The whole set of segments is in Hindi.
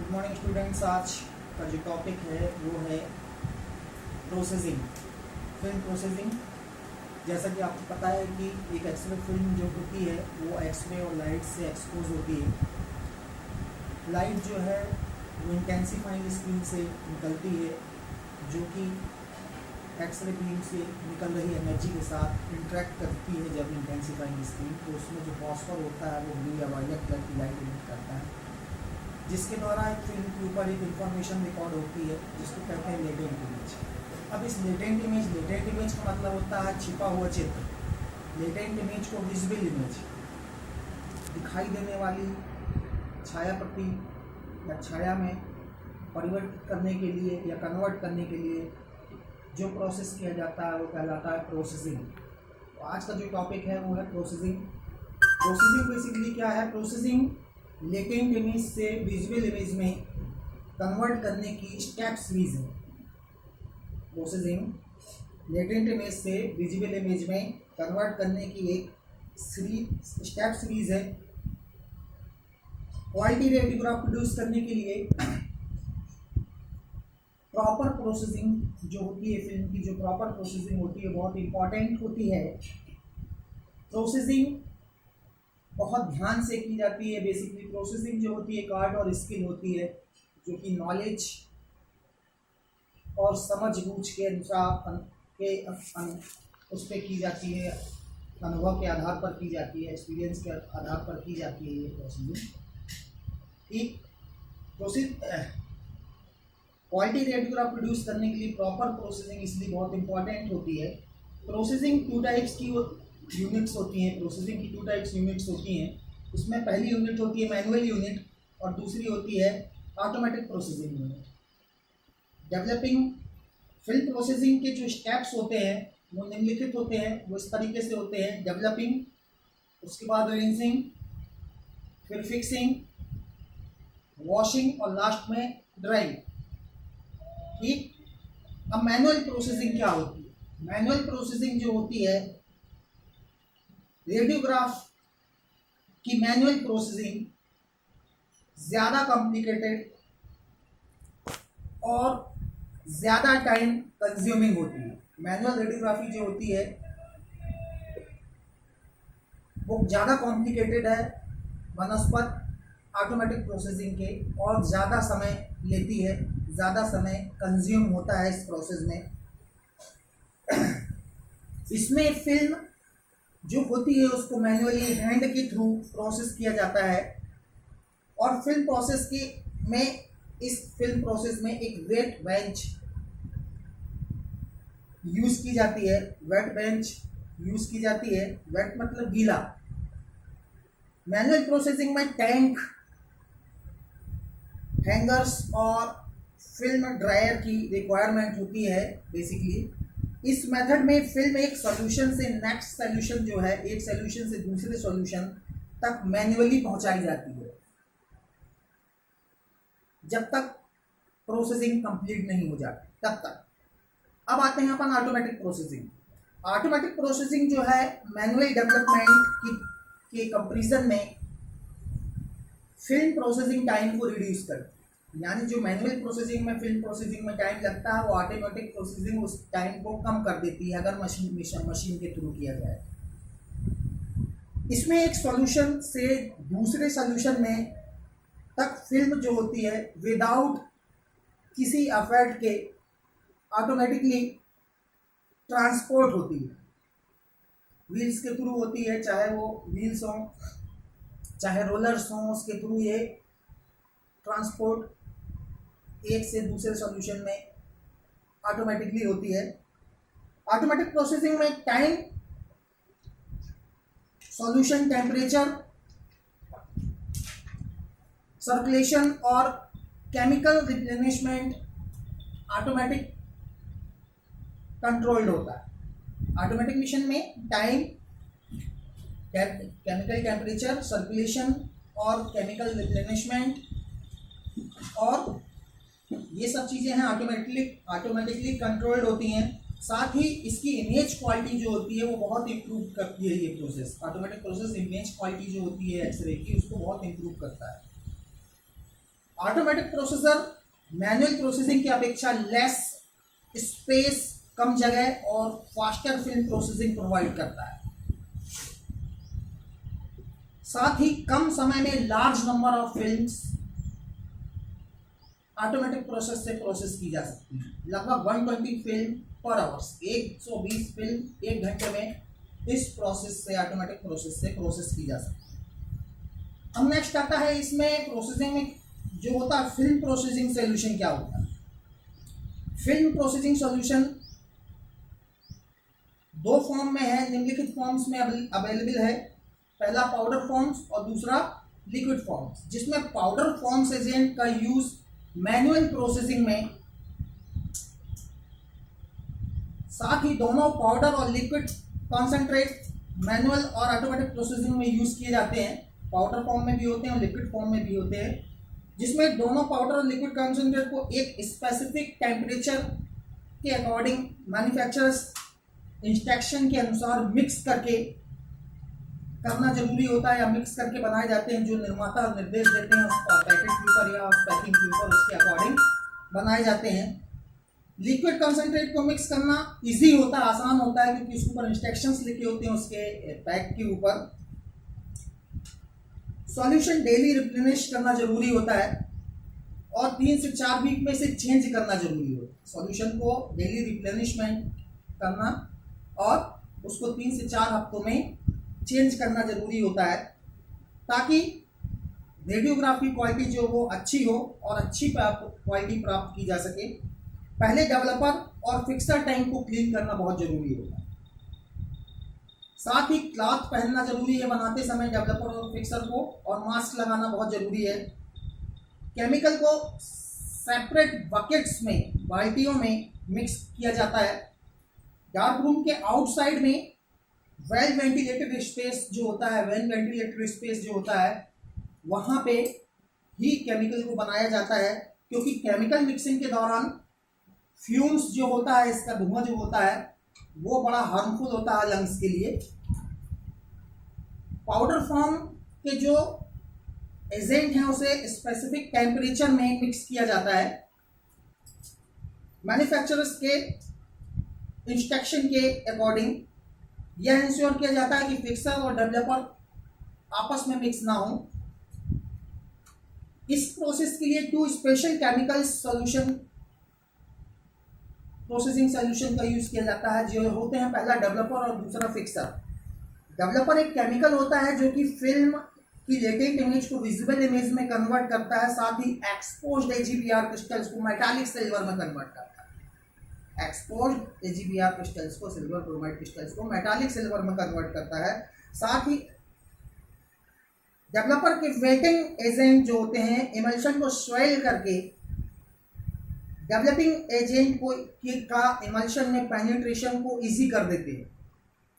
Good morning students. आज का जो टॉपिक है वो है प्रोसेसिंग, फिल्म प्रोसेसिंग। जैसा कि आपको पता है कि एक एक्सरे फिल्म जो होती है वो एक्सरे और लाइट से एक्सपोज होती है। लाइट जो है वो इंटेंसिफाइंग स्क्रीन से निकलती है, जो कि एक्सरे बीम से निकल रही एनर्जी के साथ इंटरेक्ट करती है। जब इंटेंसिफाइंग स्क्रीन, तो उसमें जो फॉस्फर होता है वो ब्लू या वायलेट कलर की लाइट इमिट करता है, जिसके द्वारा एक फिल्म के ऊपर एक इंफॉर्मेशन रिकॉर्ड होती है जिसको कहते हैं लेटेंट इमेज। अब इस लेटेंट इमेज का मतलब होता है छिपा हुआ चित्र। लेटेंट इमेज को विजुअल इमेज, दिखाई देने वाली छाया प्रति या छाया में परिवर्तित करने के लिए या कन्वर्ट करने के लिए जो प्रोसेस किया जाता है वो कहलाता है प्रोसेसिंग। तो आज का जो टॉपिक है वो है प्रोसेसिंग। प्रोसेसिंग बेसिकली क्या है? प्रोसेसिंग लेटेंट इमेज से विजुअल इमेज में कन्वर्ट करने की स्टेप सीरीज है। प्रोसेसिंग लेटेंट इमेज से विजुअल इमेज में कन्वर्ट करने की एक स्टेप सीरीज है। क्वालिटी रेडियोग्राफ प्रोड्यूस करने के लिए प्रॉपर प्रोसेसिंग जो होती है, फिल्म की जो प्रॉपर प्रोसेसिंग होती है बहुत इंपॉर्टेंट होती है। प्रोसेसिंग बहुत ध्यान से की जाती है। बेसिकली प्रोसेसिंग जो होती है एक आर्ट और स्किल होती है, जो कि नॉलेज और समझ बूझ के अनुसार उस पर की जाती है, अनुभव के आधार पर की जाती है, एक्सपीरियंस के आधार पर की जाती है ये प्रोसेसिंग। एक क्वालिटी रेडियोग्राफ प्रोड्यूस करने के लिए प्रॉपर प्रोसेसिंग इसलिए बहुत इंपॉर्टेंट होती है। प्रोसेसिंग टू टाइप्स की यूनिट्स होती हैं। प्रोसेसिंग की टू टाइप्स यूनिट्स होती हैं। उसमें पहली यूनिट होती है मैनुअल यूनिट और दूसरी होती है automatic processing unit. Developing film processing के जो स्टेप्स होते हैं वो निम्नलिखित होते हैं। वो इस तरीके से होते हैं: डेवलपिंग, उसके बाद रिंसिंग, फिर फिक्सिंग, वॉशिंग और लास्ट में ड्राइंग। ठीक। अब मैनुअल प्रोसेसिंग क्या होती है? मैनुअल प्रोसेसिंग जो होती है, रेडियोग्राफ की मैनुअल प्रोसेसिंग ज़्यादा कॉम्प्लिकेटेड और ज़्यादा टाइम कंज्यूमिंग होती है। मैनुअल रेडियोग्राफी जो होती है वो ज़्यादा कॉम्प्लिकेटेड है बनस्पत ऑटोमेटिक प्रोसेसिंग के, और ज़्यादा समय लेती है, ज़्यादा समय कंज्यूम होता है इस प्रोसेस में। इसमें फिल्म जो होती है उसको मैनुअली हैंड के थ्रू प्रोसेस किया जाता है, और फिल्म प्रोसेस इस फिल्म प्रोसेस में एक वेट बेंच यूज़ की जाती है। वेट बेंच यूज़ की जाती है। वेट मतलब गीला। मैनुअल प्रोसेसिंग में टैंक, हैंगर्स और फिल्म ड्रायर की रिक्वायरमेंट होती है। बेसिकली इस मेथड में फिल्म एक सॉल्यूशन से नेक्स्ट सॉल्यूशन जो है, एक सॉल्यूशन से दूसरे सॉल्यूशन तक मैन्युअली पहुंचाई जाती है जब तक प्रोसेसिंग कंप्लीट नहीं हो जाती तब तक। अब आते हैं अपन ऑटोमेटिक प्रोसेसिंग। ऑटोमेटिक प्रोसेसिंग जो है मैनुअल डेवलपमेंट के कंपैरिजन में फिल्म प्रोसेसिंग टाइम को रिड्यूस करती है। यानी जो मैनुअल प्रोसेसिंग में फिल्म प्रोसेसिंग में टाइम लगता है वो ऑटोमेटिक प्रोसेसिंग उस टाइम को कम कर देती है अगर मशीन के थ्रू किया जाए। इसमें एक सॉल्यूशन से दूसरे सॉल्यूशन में तक फिल्म जो होती है विदाउट किसी एफर्ट के ऑटोमेटिकली ट्रांसपोर्ट होती है। व्हील्स के थ्रू होती है, चाहे वो व्हील्स हों चाहे रोलर्स हों, उसके थ्रू ये ट्रांसपोर्ट एक से दूसरे सॉल्यूशन में ऑटोमेटिकली होती है। ऑटोमेटिक प्रोसेसिंग में टाइम, सॉल्यूशन टेम्परेचर, सर्कुलेशन और केमिकल रिप्लेनिशमेंट ऑटोमेटिक कंट्रोल्ड होता है। ऑटोमेटिक मिशन में टाइम, केमिकल टेम्परेचर, सर्कुलेशन और केमिकल रिप्लेनिशमेंट और ये सब चीज़ें हैं ऑटोमेटिकली कंट्रोल्ड होती हैं। साथ ही इसकी इमेज क्वालिटी जो होती है वो बहुत इम्प्रूव करती है। ये process, automatic process image quality जो होती है एक्सरे की, उसको बहुत इम्प्रूव करता है। ऑटोमेटिक प्रोसेसर मैनुअल प्रोसेसिंग की अपेक्षा लेस स्पेस, कम जगह और फास्टर फिल्म प्रोसेसिंग प्रोवाइड करता है। साथ ही कम समय में large number of films automatic process से प्रोसेस की जा सकती है। लगभग 120 फिल्म पर आवर्स, 120 फिल्म एक घंटे में इस प्रोसेस से, ऑटोमेटिक प्रोसेस से प्रोसेस की जा सकती है। अब नेक्स्ट आता है इसमें प्रोसेसिंग में जो होता है फिल्म प्रोसेसिंग सॉल्यूशन क्या होता है। फिल्म प्रोसेसिंग सॉल्यूशन दो फॉर्म में है, निम्नलिखित फॉर्म्स में अवेलेबल है। पहला पाउडर फॉर्म्स और दूसरा लिक्विड फॉर्म्स, जिसमें पाउडर फॉर्म्स एजेंट का यूज मैनुअल प्रोसेसिंग में, साथ ही दोनों पाउडर और लिक्विड कॉन्सेंट्रेट मैनुअल और ऑटोमेटिक प्रोसेसिंग में यूज किए जाते हैं। पाउडर फॉर्म में भी होते हैं और लिक्विड फॉर्म में भी होते हैं, जिसमें दोनों पाउडर और लिक्विड कॉन्सेंट्रेट को एक स्पेसिफिक टेम्परेचर के अकॉर्डिंग मैन्युफैक्चरर्स इंस्ट्रक्शन के अनुसार मिक्स करके करना जरूरी होता है, या मिक्स करके बनाए जाते हैं। जो निर्माता निर्देश देते हैं उस पैकेट के ऊपर या पैकिंग के ऊपर, उसके अकॉर्डिंग बनाए जाते हैं। लिक्विड कॉन्सेंट्रेट को मिक्स करना इजी होता है, आसान होता है, क्योंकि उसके ऊपर इंस्ट्रक्शंस लिखे होते हैं उसके पैक के ऊपर। सॉल्यूशन डेली रिप्लेनिश करना जरूरी होता है और 3 से 4 वीक में से चेंज करना जरूरी होता है। सॉल्यूशन को डेली रिप्लेनिशमेंट करना और उसको 3 से 4 हफ्तों में चेंज करना जरूरी होता है, ताकि रेडियोग्राफी क्वालिटी जो वो अच्छी हो और अच्छी क्वालिटी प्राप्त की जा सके। पहले डेवलपर और फिक्सर टैंक को क्लीन करना बहुत जरूरी होता है। साथ ही क्लॉथ पहनना जरूरी है बनाते समय डेवलपर और फिक्सर को, और मास्क लगाना बहुत जरूरी है। केमिकल को सेपरेट बकेट्स में, बाल्टियों में मिक्स किया जाता है। डार्क रूम के आउटसाइड में वेल वेंटिलेटेड स्पेस जो होता है, वहाँ पे ही केमिकल को बनाया जाता है, क्योंकि केमिकल मिक्सिंग के दौरान फ्यूम्स जो होता है, इसका धुआं जो होता है वो बड़ा हार्मफुल होता है लंग्स के लिए। पाउडर फॉर्म के जो एजेंट हैं उसे स्पेसिफिक टेम्परेचर में मिक्स किया जाता है। मैन्युफैक्चरर्स के इंस्ट्रक्शन के अकॉर्डिंग यह इंश्योर किया जाता है कि फिक्सर और डेवलपर आपस में मिक्स ना हो। इस प्रोसेस के लिए 2 special chemical solution, processing solution का यूज किया जाता है, जो होते हैं पहला डेवलपर और दूसरा फिक्सर। डेवलपर एक केमिकल होता है जो कि फिल्म की लेटेंट इमेज को विजिबल इमेज में कन्वर्ट करता है, साथ ही एक्सपोज्ड AGBR क्रिस्टल्स को मेटालिक सिल्वर में कन्वर्ट करता है। एक्सपोज्ड AGBR क्रिस्टल्स को, सिल्वर ब्रोमाइड क्रिस्टल्स को मेटालिक सिल्वर में कन्वर्ट करता है। साथ ही डेवलपर के वेटिंग एजेंट जो होते हैं इमल्शन को स्वेल करके डेवलपिंग एजेंट को का इमल्शन में पेनिट्रेशन को इजी कर देते हैं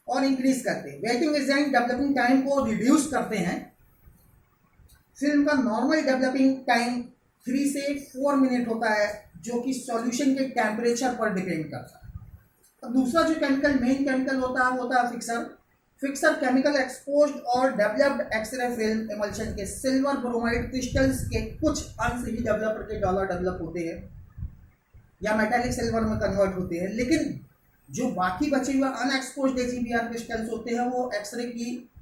और इंक्रीज करते हैं। वेटिंग एजेंट डेवलपिंग टाइम को रिड्यूस करते हैं। फिल्म का नॉर्मल डेवलपिंग टाइम 3 से 4 मिनट होता है, जो कि सॉल्यूशन के टेम्परेचर पर डिपेंड करता है। अब दूसरा जो केमिकल, मेन केमिकल होता है, वो होता है फिक्सर। फिक्सर केमिकल एक्सपोज्ड और डेवलप्ड एक्सरे फिल्म इमल्शन के सिल्वर ब्रोमाइड क्रिस्टल्स के कुछ अंश ही डेवलपर के द्वारा डेवलप होते हैं या मेटालिक सिल्वर में कन्वर्ट होते हैं, लेकिन जो बाकी बचे हुए अनएक्सपोज्ड AGBR क्रिस्टल्स होते हैं वो एक्सरे की